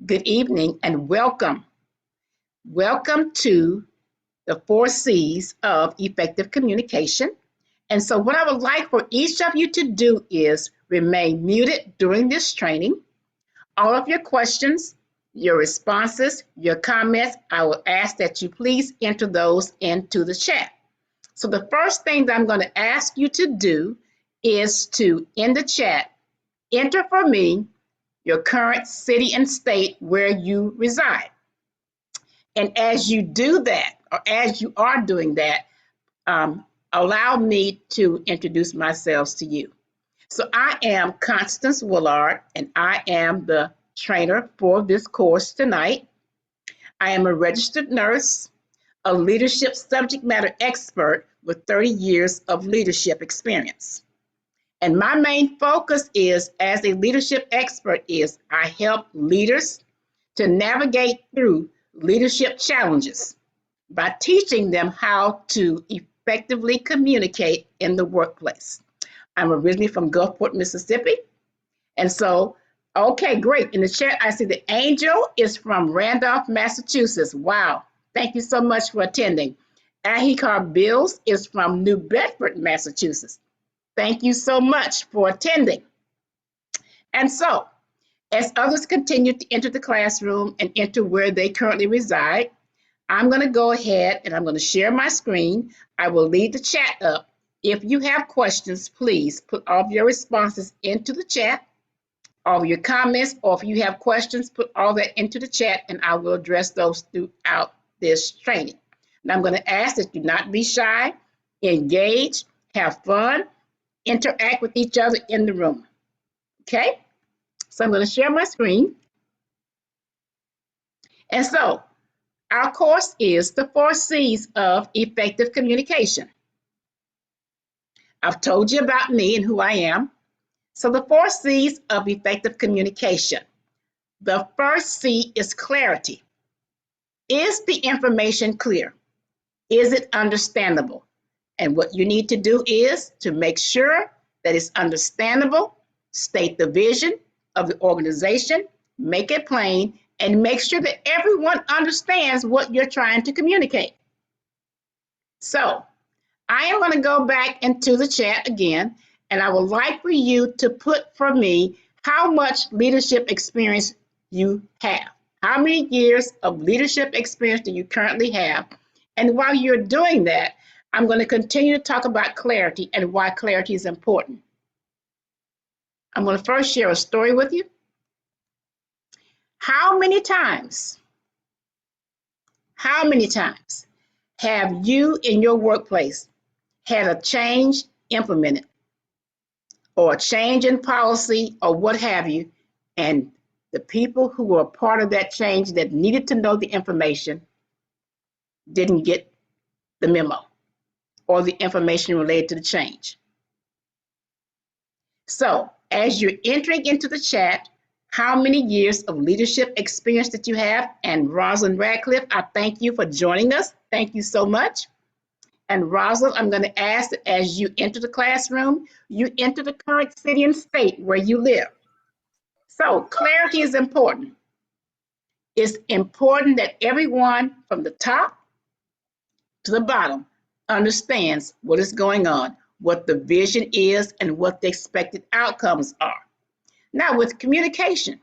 Good evening and welcome. Welcome to the 4 C's of effective communication. And so, what I would like for each of you to do is remain muted during this training. All of your questions, your responses, your comments, I will ask that you please enter those into the chat. So, the first thing that I'm going to ask you to do is to, in the chat, enter for me your current city and state where you reside. And as you do that, or as you are doing that, allow me to introduce myself to you. So I am Constance Willard, and I am the trainer for this course tonight. I am a registered nurse, a leadership subject matter expert with 30 years of leadership experience. And my main focus is, as a leadership expert, is I help leaders to navigate through leadership challenges by teaching them how to effectively communicate in the workplace. I'm originally from Gulfport, Mississippi. And so, okay, great. In the chat, I see the Angel is from Randolph, Massachusetts. Wow. Thank you so much for attending. Ahikar Bills is from New Bedford, Massachusetts. Thank you so much for attending. And so, as others continue to enter the classroom and enter where they currently reside, I'm going to go ahead and I'm going to share my screen. I will leave the chat up. If you have questions, please put all of your responses into the chat, all of your comments, or if you have questions, put all that into the chat and I will address those throughout this training. And I'm going to ask that you not be shy, engage, have fun, interact with each other in the room. Okay? So I'm going to share my screen. And so our course is the 4 C's of effective communication. I've told you about me and who I am. So the 4 C's of effective communication. The first C is clarity. Is the information clear? Is it understandable? And what you need to do is to make sure that it's understandable, state the vision of the organization, make it plain, and make sure that everyone understands what you're trying to communicate. So I am going to go back into the chat again, and I would like for you to put for me how much leadership experience you have. How many years of leadership experience do you currently have? And while you're doing that, I'm going to continue to talk about clarity and why clarity is important. I'm going to first share a story with you. How many times have you in your workplace had a change implemented or a change in policy or what have you, and the people who were part of that change that needed to know the information didn't get the memo or the information related to the change? So as you're entering into the chat, how many years of leadership experience that you have? And Rosalind Radcliffe, I thank you for joining us. Thank you so much. And Rosalind, I'm going to ask that as you enter the classroom, you enter the current city and state where you live. So clarity is important. It's important that everyone from the top to the bottom understands what is going on, what the vision is, and what the expected outcomes are. Now, with communication,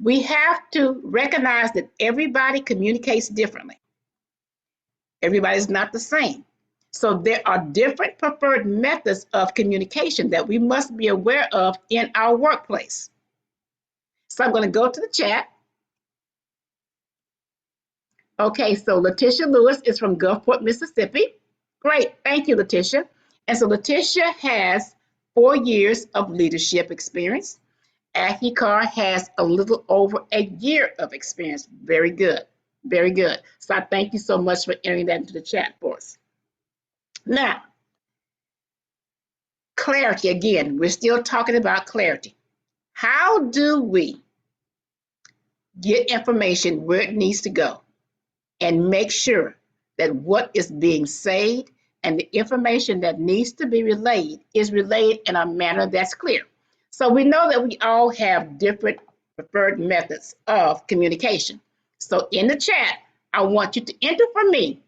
we have to recognize that everybody communicates differently. Everybody's not the same. So there are different preferred methods of communication that we must be aware of in our workplace. So I'm going to go to the chat. Okay, so Letitia Lewis is from Gulfport, Mississippi. Great, thank you, Letitia. And so Letitia has 4 years of leadership experience. Ahikar has a little over a year of experience. Very good, very good. So I thank you so much for entering that into the chat for us. Now, clarity, again, we're still talking about clarity. How do we get information where it needs to go and make sure that what is being said and the information that needs to be relayed is relayed in a manner that's clear? So we know that we all have different preferred methods of communication. So in the chat, I want you to enter for me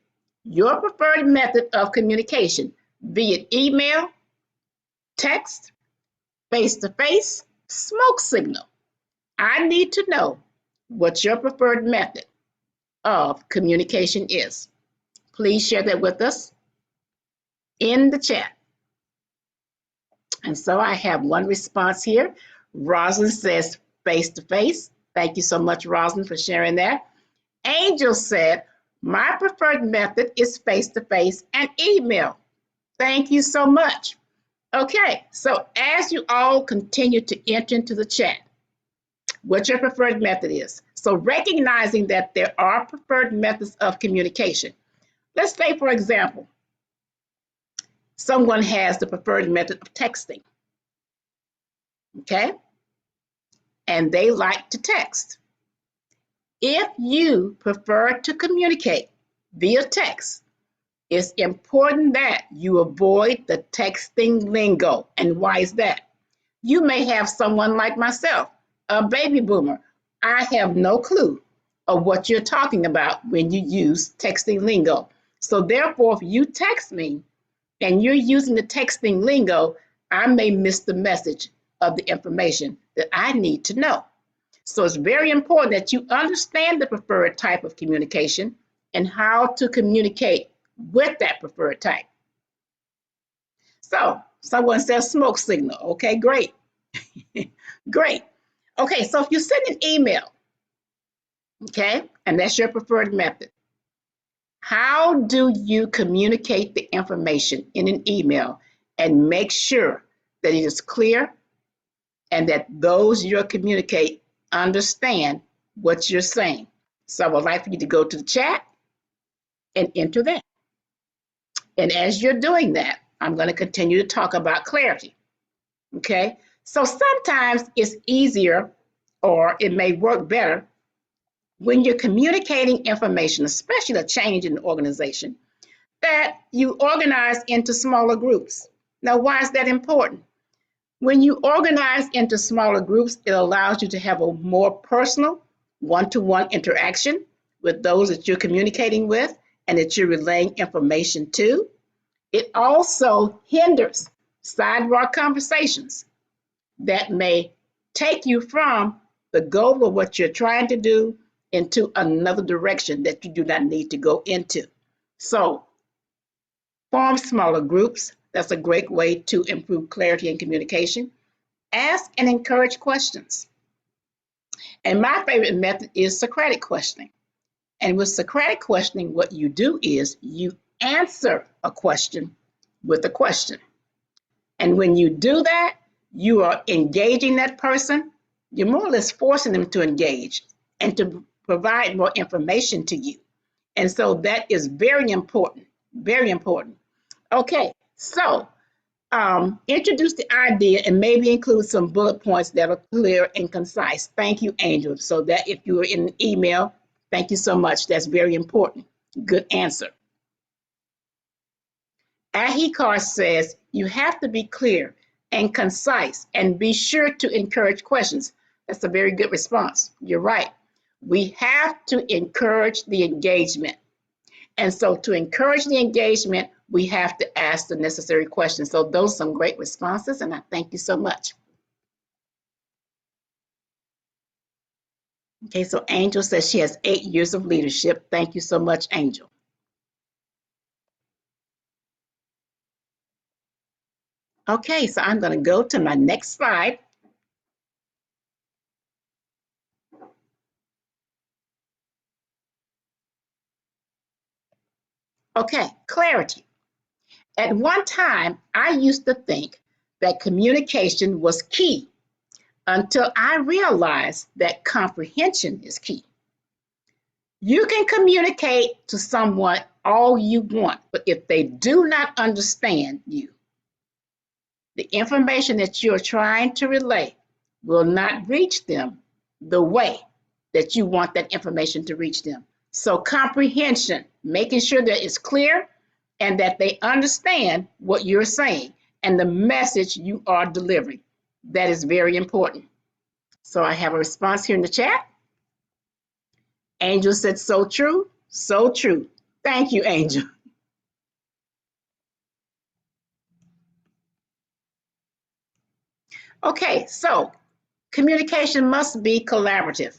your preferred method of communication, be it email, text, face-to-face, smoke signal. I need to know what your preferred method of communication is. Please share that with us in the chat. And so I have one response here. Rosalind says face-to-face. Thank you so much, Rosalind, for sharing that. Angel said, my preferred method is face-to-face and email. Thank you so much. Okay, so as you all continue to enter into the chat, what your preferred method is. So recognizing that there are preferred methods of communication. Let's say, for example, someone has the preferred method of texting, okay? And they like to text. If you prefer to communicate via text, it's important that you avoid the texting lingo. And why is that? You may have someone like myself, a baby boomer. I have no clue of what you're talking about when you use texting lingo. So therefore, if you text me and you're using the texting lingo, I may miss the message of the information that I need to know. So it's very important that you understand the preferred type of communication and how to communicate with that preferred type. So someone says smoke signal. Okay, great. Great. Okay, so if you send an email, okay, and that's your preferred method, how do you communicate the information in an email and make sure that it is clear and that those you're communicate understand what you're saying? So I would like for you to go to the chat and enter that. And as you're doing that, I'm going to continue to talk about clarity. Okay, so sometimes it's easier or it may work better when you're communicating information, especially a change in the organization, that you organize into smaller groups. Now, why is that important? When you organize into smaller groups, it allows you to have a more personal, one-to-one interaction with those that you're communicating with and that you're relaying information to. It also hinders sidebar conversations that may take you from the goal of what you're trying to do into another direction that you do not need to go into. So form smaller groups. That's a great way to improve clarity and communication. Ask and encourage questions. And my favorite method is Socratic questioning. And with Socratic questioning, what you do is you answer a question with a question. And when you do that, you are engaging that person. You're more or less forcing them to engage and to provide more information to you. And so that is very important, very important. Okay, so introduce the idea and maybe include some bullet points that are clear and concise. Thank you, Angel. So that if you are in an email, thank you so much. That's very important. Good answer. Ahikar says you have to be clear and concise and be sure to encourage questions. That's a very good response. You're right. We have to encourage the engagement. And so to encourage the engagement, we have to ask the necessary questions. So those are some great responses, and I thank you so much. Okay, so Angel says she has 8 years of leadership. Thank you so much, Angel. Okay, so I'm going to go to my next slide. Okay, clarity. At one time, I used to think that communication was key until I realized that comprehension is key. You can communicate to someone all you want, but if they do not understand you, the information that you're trying to relay will not reach them the way that you want that information to reach them. So comprehension, making sure that it's clear and that they understand what you're saying and the message you are delivering. That is very important. So I have a response here in the chat. Angel said, so true, so true. Thank you, Angel. Okay, so communication must be collaborative.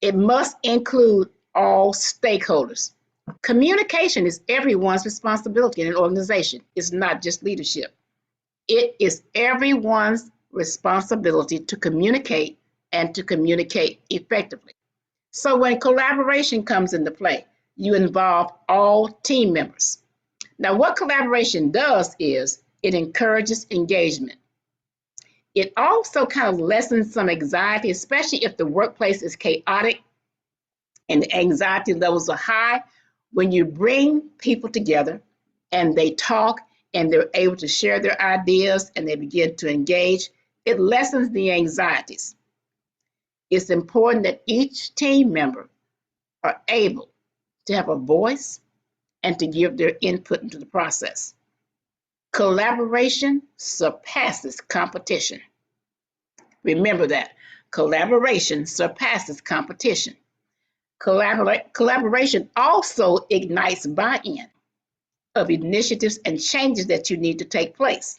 It must include all stakeholders. Communication is everyone's responsibility in an organization. It's not just leadership. It is everyone's responsibility to communicate and to communicate effectively. So when collaboration comes into play, you involve all team members. Now, what collaboration does is it encourages engagement. It also kind of lessens some anxiety, especially if the workplace is chaotic and the anxiety levels are high. When you bring people together and they talk and they're able to share their ideas and they begin to engage, it lessens the anxieties. It's important that each team member are able to have a voice and to give their input into the process. Collaboration surpasses competition. Remember that. Collaboration surpasses competition. Collaboration also ignites buy-in of initiatives and changes that you need to take place.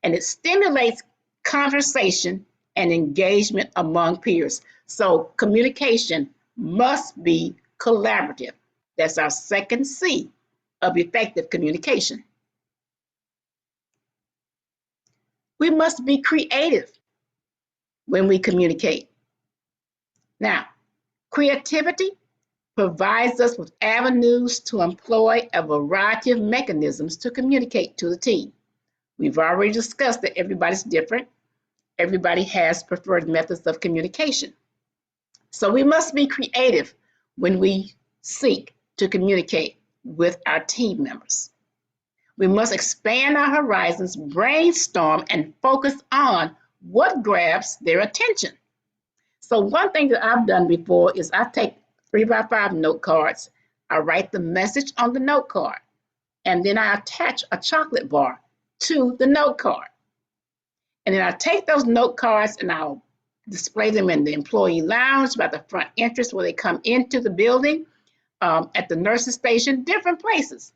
And it stimulates conversation and engagement among peers. So communication must be collaborative. That's our second C of effective communication. We must be creative when we communicate. Now, creativity provides us with avenues to employ a variety of mechanisms to communicate to the team. We've already discussed that everybody's different. Everybody has preferred methods of communication. So we must be creative when we seek to communicate with our team members. We must expand our horizons, brainstorm, and focus on what grabs their attention. So one thing that I've done before is I take 3x5 note cards. I write the message on the note card, and then I attach a chocolate bar to the note card. And then I take those note cards and I'll display them in the employee lounge, by the front entrance where they come into the building, at the nurses station, different places.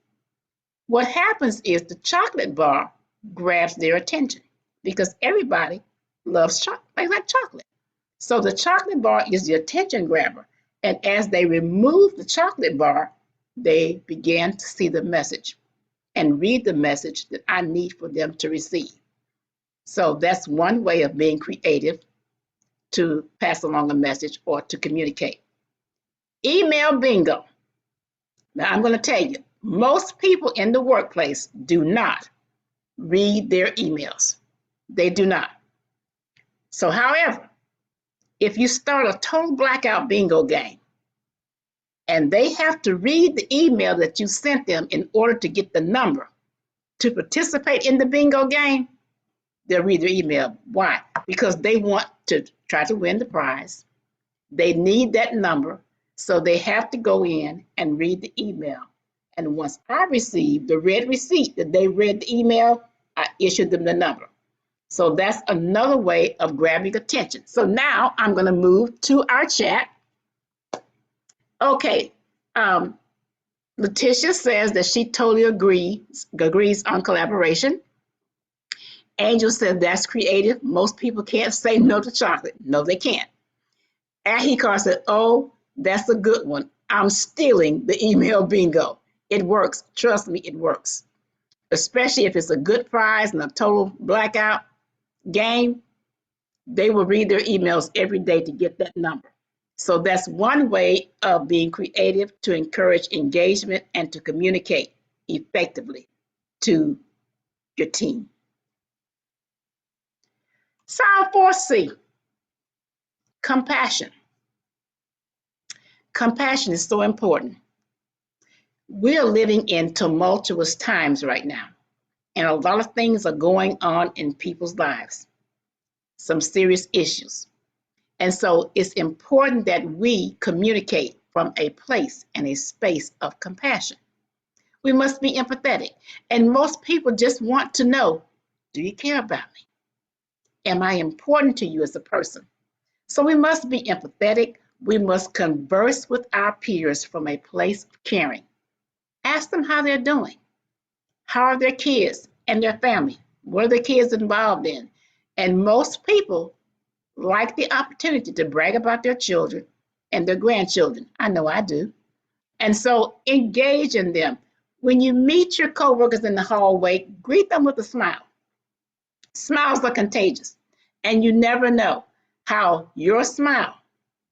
What happens is the chocolate bar grabs their attention because everybody loves chocolate, like chocolate. So the chocolate bar is the attention grabber. And as they remove the chocolate bar, they began to see the message and read the message that I need for them to receive. So that's one way of being creative to pass along a message or to communicate. Email bingo. Now I'm going to tell you, most people in the workplace do not read their emails. They do not. So however, if you start a total blackout bingo game and they have to read the email that you sent them in order to get the number to participate in the bingo game, they'll read their email. Why? Because they want to try to win the prize. They need that number, so they have to go in and read the email. And once I receive the red receipt that they read the email, I issue them the number. So that's another way of grabbing attention. So now I'm going to move to our chat. Okay, Letitia says that she totally agrees on collaboration. Angel said that's creative. Most people can't say no to chocolate. No, they can't. Ahikar said, oh, that's a good one. I'm stealing the email bingo. It works. Trust me, it works. Especially if it's a good prize and a total blackout game, they will read their emails every day to get that number. So that's one way of being creative to encourage engagement and to communicate effectively to your team. Sound 4C, compassion. Compassion is so important. We're living in tumultuous times right now, and a lot of things are going on in people's lives, some serious issues. And so it's important that we communicate from a place and a space of compassion. We must be empathetic. And most people just want to know, do you care about me? Am I important to you as a person? So we must be empathetic. We must converse with our peers from a place of caring. Ask them how they're doing. How are their kids and their family? What are the kids involved in? And most people like the opportunity to brag about their children and their grandchildren. I know I do. And so engage in them. When you meet your coworkers in the hallway, greet them with a smile. Smiles are contagious, and you never know how your smile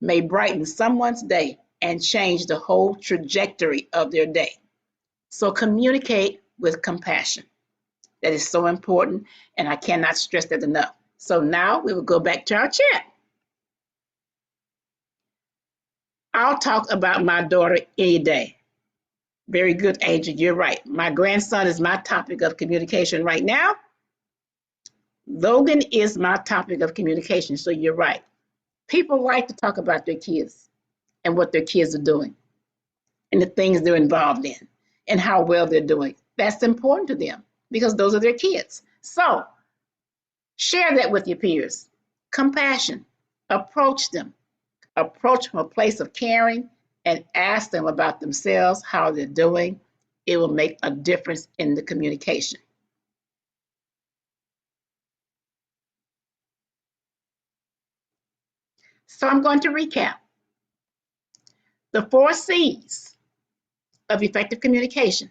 may brighten someone's day and change the whole trajectory of their day. So communicate with compassion. That is so important, and I cannot stress that enough. So now we will go back to our chat. I'll talk about my daughter any day. Very good, Angel. You're right. My grandson is my topic of communication right now. Logan is my topic of communication. So you're right. People like to talk about their kids and what their kids are doing and the things they're involved in and how well they're doing. That's important to them because those are their kids. So share that with your peers. Compassion. Approach them. Approach from a place of caring and ask them about themselves, how they're doing. It will make a difference in the communication. So I'm going to recap. The 4 C's of effective communication: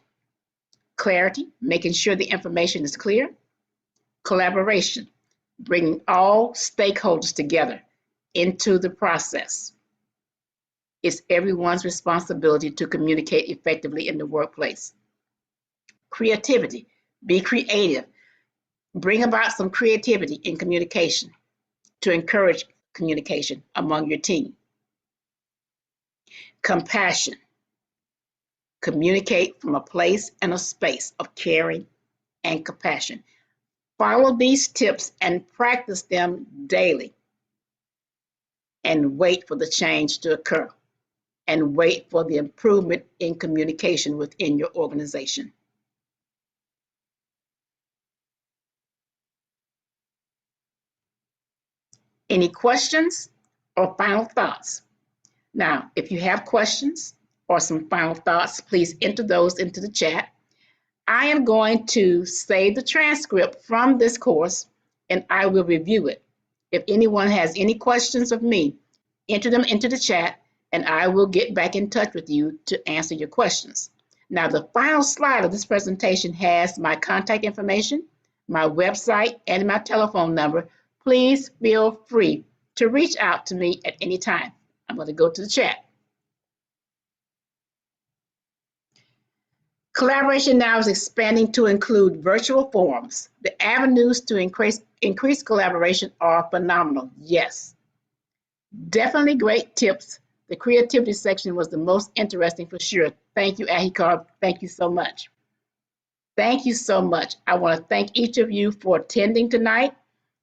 clarity, making sure the information is clear; collaboration, bringing all stakeholders together into the process. It's everyone's responsibility to communicate effectively in the workplace. Creativity, be creative. Bring about some creativity in communication to encourage communication among your team. Compassion, communicate from a place and a space of caring and compassion. Follow these tips and practice them daily. And wait for the change to occur. And wait for the improvement in communication within your organization. Any questions or final thoughts? Now, if you have questions or some final thoughts, please enter those into the chat. I am going to save the transcript from this course and I will review it. If anyone has any questions of me, enter them into the chat and I will get back in touch with you to answer your questions. Now, the final slide of this presentation has my contact information, my website, and my telephone number. Please feel free to reach out to me at any time. I'm going to go to the chat. Collaboration now is expanding to include virtual forums. The avenues to increase collaboration are phenomenal. Yes, definitely great tips. The creativity section was the most interesting for sure. Thank you, Ahikar. Thank you so much. Thank you so much. I want to thank each of you for attending tonight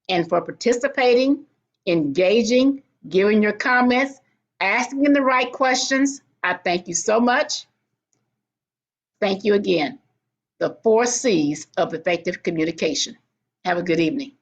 and for participating, engaging, giving your comments, asking the right questions. I thank you so much. Thank you again. The 4 C's of effective communication. Have a good evening.